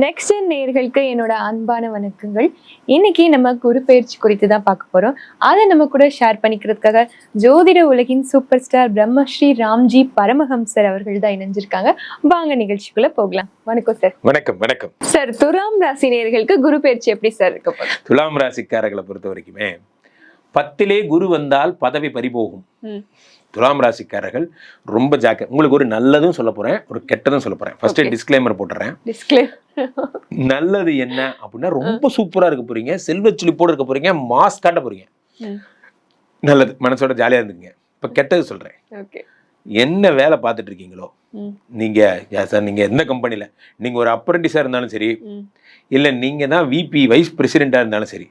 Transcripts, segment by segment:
Next நேயர்களுக்கு என்னோட அன்பான வணக்கங்கள். இன்னைக்கு நம்ம குரு பயிற்சி குறித்து தான் பார்க்க போறோம். அதை நம்ம கூட ஷேர் பண்ணிக்கிறதுக்காக ஜோதிட உலகின் சூப்பர் ஸ்டார் பிரம்மஸ்ரீ ராம்ஜி பரமஹம்சர் அவர்கள் தான் இணைஞ்சிருக்காங்க. வாங்க நிகழ்ச்சிக்குள்ள போகலாம். வணக்கம் சார். வணக்கம். வணக்கம் சார். துலாம் ராசி நேயர்களுக்கு குரு பயிற்சி எப்படி சார் இருக்க போகுது? துலாம் ராசிக்காரர்களை பொறுத்த வரைக்குமே 10லே குரு வந்தால் பதவி பறிபோகும். துலாம் ராசிக்காரர்கள் ரொம்ப உங்களுக்கு ஒரு நல்லதும் சொல்ல போறேன், ஒரு கெட்டதும் சொல்ல போறேன். ஃபர்ஸ்ட் டிஸ்க்ளைமர் போட்டுறேன். நல்லது என்ன அப்படின்னா, ரொம்ப சூப்பரா இருக்க போறீங்க, செல்வ செழிப்போடு இருக்க போறீங்க, மாஸ் காட்ட போறீங்க. நல்லது, மனசோட ஜாலியா இருந்துங்க. இப்ப கெட்டது சொல்றேன். என்ன வேலை பார்த்துட்டு இருக்கீங்களோ நீங்க, சார் நீங்க எந்த கம்பெனில நீங்க ஒரு அப்ரெண்டிஸா இருந்தாலும் சரி, இல்ல நீங்க தான் விபி வைஸ் பிரசிடென்டா இருந்தாலும் சரி,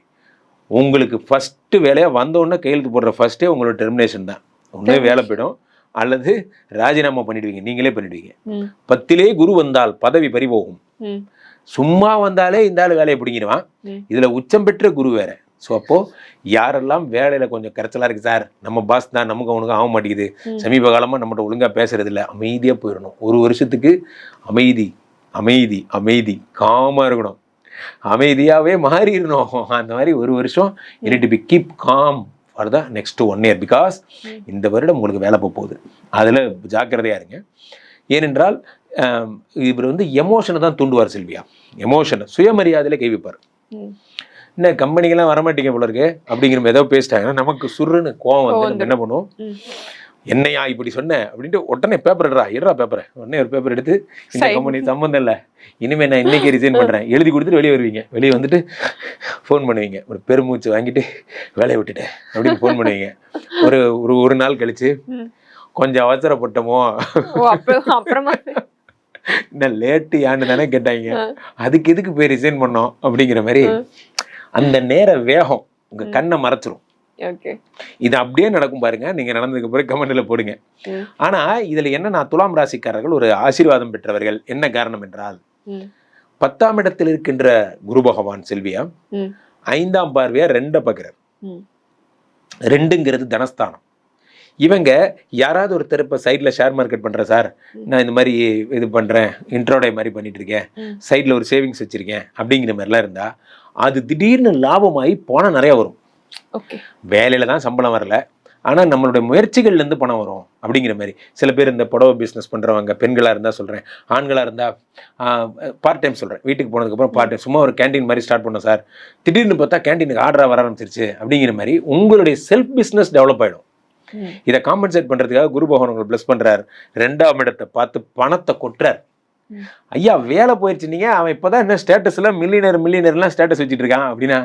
உங்களுக்கு ஃபர்ஸ்ட் வேலையா வந்தோடனே கையெழுத்து போடுற ஃபர்ஸ்டே உங்களோட டெர்மினேஷன் தான். ஒன்றே வேலை போயிடும், அல்லது ராஜினாமா பண்ணிடுவீங்க, நீங்களே பண்ணிடுவீங்க. 10லே குரு வந்தால் பதவி பறிபோகும். சும்மா வந்தாலே இந்த ஆள் வேலையை பிடிங்கிடுவான், இதுல உச்சம் பெற்ற குரு வேற. ஸோ அப்போ யாரெல்லாம் வேலையில கொஞ்சம் கரைச்சலா இருக்கு, சார் நம்ம பாஸ் தான், நமக்கு அவனுக்கு ஆக மாட்டேங்குது, சமீப காலமா நம்மகிட்ட ஒழுங்கா பேசுறது இல்லை, அமைதியா போயிடணும். ஒரு வருஷத்துக்கு அமைதி அமைதி அமைதி, காமா இருக்கணும், அமைதியாவே மாறிடணும். அந்த மாதிரி ஒரு வருஷம் you need to be keep calm for the next 1 year, because இந்த வருடம் உங்களுக்கு வேலை போகுது. அதில் ஜாக்கிரதையா இருங்க. ஏனென்றால் இவர் எமோஷனை தான் தூண்டுவார் செல்வியா. எமோஷனை, சுயமரியாதையில கை வைப்பார். என்ன கம்பெனிக்கெல்லாம் வரமாட்டீங்க போல இருக்கு அப்படிங்கிற ஏதோ பேசிட்டாங்கன்னா நமக்கு சுருன்னு கோவம் வந்து நம்ம என்ன பண்ணுவோம், என்னையா இப்படி சொன்ன அப்படின்ட்டு உடனே பேப்பர் எடுறா பேப்பரை, உடனே ஒரு பேப்பர் எடுத்து இந்த கம்பெனி சம்மந்தம் இல்லை, இனிமேல் நான் இன்னைக்கு ரிசைன் பண்ணுறேன் எழுதி கொடுத்துட்டு வெளியே வருவீங்க. வெளியே வந்துட்டு ஃபோன் பண்ணுவீங்க, ஒரு பெருமூச்சு வாங்கிட்டு வேலையை விட்டுட்டேன் அப்படின்னு ஃபோன் பண்ணுவீங்க. ஒரு நாள் கழிச்சு கொஞ்சம் அவசரப்பட்டமோ அப்புறமா என்ன லேட்டு யான்னு தானே கேட்டாங்க, அதுக்கு எதுக்கு போய் ரிசைன் பண்ணோம் அப்படிங்கிற மாதிரி அந்த நேர வேகம் உங்க கண்ணை மறைச்சிரும். இது அப்படியே நடக்கும் பாருங்க. நீங்க நடந்ததுக்கு பிறகு கமெண்ட்ல போடுங்க. ஆனா இதுல என்ன, நான் துலாம் ராசிக்காரர்கள் ஒரு ஆசீர்வாதம் பெற்றவர்கள். என்ன காரணம் என்றால், 10ஆம் இடத்தில் இருக்கின்ற குரு பகவான் செல்வியா 5ஆம் பார்வையா 2 பார்க்கிறார். 2ங்கிறது தனஸ்தானம். இவங்க யாராவது ஒருத்தர் இப்போ சைடில் ஷேர் மார்க்கெட் பண்ணுறேன் சார், நான் இந்த மாதிரி இது பண்ணுறேன், இன்ட்ரோடே மாதிரி பண்ணிட்டு இருக்கேன், சைடில் ஒரு சேவிங்ஸ் வச்சுருக்கேன் அப்படிங்கிற மாதிரிலாம் இருந்தால் அது திடீர்னு லாபமாகி பணம் நிறையா வரும். வேலையில் தான் சம்பளம் வரல, ஆனால் நம்மளுடைய முயற்சிகள்லேருந்து பணம் வரும் அப்படிங்கிற மாதிரி. சில பேர் இந்த புடவை பிஸ்னஸ் பண்ணுறவங்க, பெண்களாக இருந்தால் சொல்கிறேன், ஆண்களாக இருந்தால் பார்ட் டைம் சொல்கிறேன், வீட்டுக்கு போனதுக்கப்புறம் பார்ட் டைம் சும்மா ஒரு கேண்டீன் மாதிரி ஸ்டார்ட் பண்ணோம் சார், திடீர்னு பார்த்தா கேண்டீனுக்கு ஆர்டராக வர ஆரம்பிச்சிருச்சு அப்படிங்கிற மாதிரி உங்களுடைய செல்ஃப் பிஸ்னஸ் டெவலப் ஆகிடும். இதை காம்பன்சேட் பண்றதுக்காக குரு பகவான் உங்களை பிளஸ் பண்றாரு. 2ஆம் இடத்தை பார்த்து பணத்தை கொட்டுறார். ஐயா வேலை போயிடுச்சு, நீங்க அவன் இப்பதான் என்ன ஸ்டேட்டஸ்ல மில்லியனர்லாம் ஸ்டேட்டஸ் வச்சுட்டு இருக்கான் அப்படின்னா,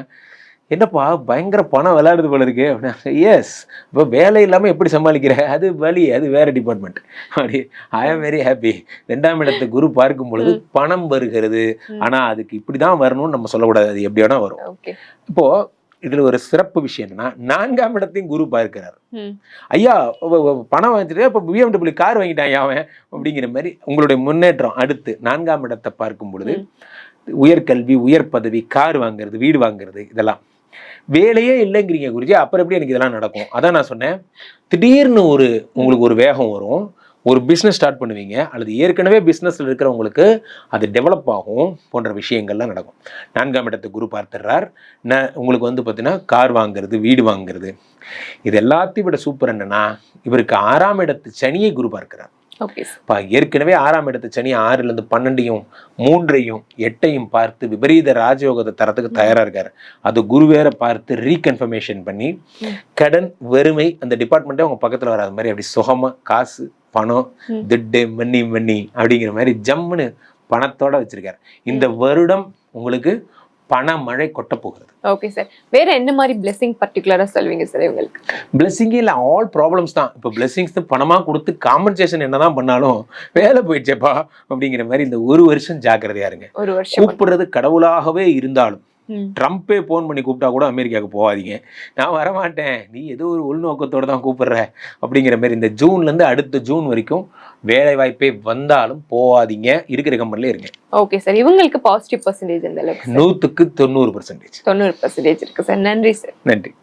என்னப்பா பயங்கர பணம் விளையாடுது போல இருக்கு அப்படின்னா, எஸ் இப்போ வேலை இல்லாம எப்படி சமாளிக்கிற, அது வழி, அது வேற டிபார்ட்மெண்ட் அப்படி. ஐ ஆம் வெரி ஹாப்பி. 2ஆம் இடத்தை குரு பார்க்கும் பொழுது பணம் வருகிறது. ஆனா அதுக்கு இப்படிதான் வரணும்னு நம்ம சொல்லக்கூடாது, அது எப்படி வேணா வரும். இப்போ இதுல ஒரு சிறப்பு விஷயம் என்னன்னா, 4ஆம் இடத்தையும் குரு பார்க்கிறார். ஐயா பணம் வாங்கிட்டு இப்ப BMW கார் வாங்கிட்டான் அவன் அப்படிங்கிற மாதிரி உங்களுடைய முன்னேற்றம். அடுத்து 4ஆம் இடத்தை பார்க்கும் பொழுது உயர்கல்வி, உயர் பதவி, கார் வாங்குறது, வீடு வாங்குறது, இதெல்லாம். வேலையே இல்லைங்கிறீங்க குருஜி, அப்புறம் எப்படி எனக்கு இதெல்லாம் நடக்கும்? அதான் நான் சொன்னேன், திடீர்னு உங்களுக்கு ஒரு வேகம் வரும், ஒரு பிஸ்னஸ் ஸ்டார்ட் பண்ணுவீங்க, அல்லது ஏற்கனவே பிஸ்னஸில் இருக்கிறவங்களுக்கு அது டெவலப் ஆகும், போன்ற விஷயங்கள்லாம் நடக்கும். 4ஆம் இடத்தை குரு பார்த்துடுறார். உங்களுக்கு பார்த்தீங்கன்னா கார் வாங்குறது, வீடு வாங்குறது, இது எல்லாத்தையும் விட சூப்பர் என்னன்னா, இவருக்கு 6ஆம் இடத்து சனியை குரு பார்க்கிறார். ஏற்கனவே 6ஆம் இடத்து சனி 6லேருந்து 12ஐயும் 3ஐயும் 8ஐயும் பார்த்து விபரீத ராஜயோகத்தை தரத்துக்கு தயாரா இருக்காரு. அது குரு வேற பார்த்து ரீகன்ஃபர்மேஷன் பண்ணி கடன், வறுமை, அந்த டிபார்ட்மெண்ட்டே உங்க பக்கத்துல வராத மாதிரி அப்படி சுகமா காசு, பணம், திட்டு, மண்ணி அப்படிங்கிற மாதிரி ஜம்முன்னு பணத்தோட வச்சிருக்காரு. இந்த வருடம் உங்களுக்கு பண மழை கொட்ட போகிறது. Okay sir. வேற என்ன மாதிரி பிளெஸிங் பர்టిక్యులரா சொல்வீங்க சார் உங்களுக்கு? பிளெஸிங்கே இல்லை, ஆல் ப்ராப்ளம்ஸ் தான். இப்போ பிளெஸிங்ஸ் பணமாக கொடுத்து காம்பன்சேஷன் என்னதான் பண்ணாலும் வேலை போயிடுச்சேப்பா அப்படிங்கிற மாதிரி இந்த ஒரு வருஷம் ஜாக்கிரதையா இருங்க. ஒரு வருஷம் கூப்பிடுறது கடவுளாகவே இருந்தாலும், ட்ரம்ப்பே போன் பண்ணி கூப்பிட்டா கூட அமெரிக்காவுக்கு போகாதீங்க, நான் வரமாட்டேன், நீ ஏதோ ஒரு உள்நோக்கத்தோட தான் கூப்பிடுற அப்படிங்கிற மாதிரி. இந்த ஜூன்லேருந்து அடுத்த ஜூன் வரைக்கும் வேலை வாய்ப்பே வந்தாலும் போகாதீங்க, இருக்கிற கம்பெனில இருங்க. Okay sir. இவங்களுக்கு பாசிட்டிவ் பர்சன்டேஜ் எந்த அளவுக்கு? 100க்கு 90%. 90% இருக்கு சார். நன்றி சார். நன்றி.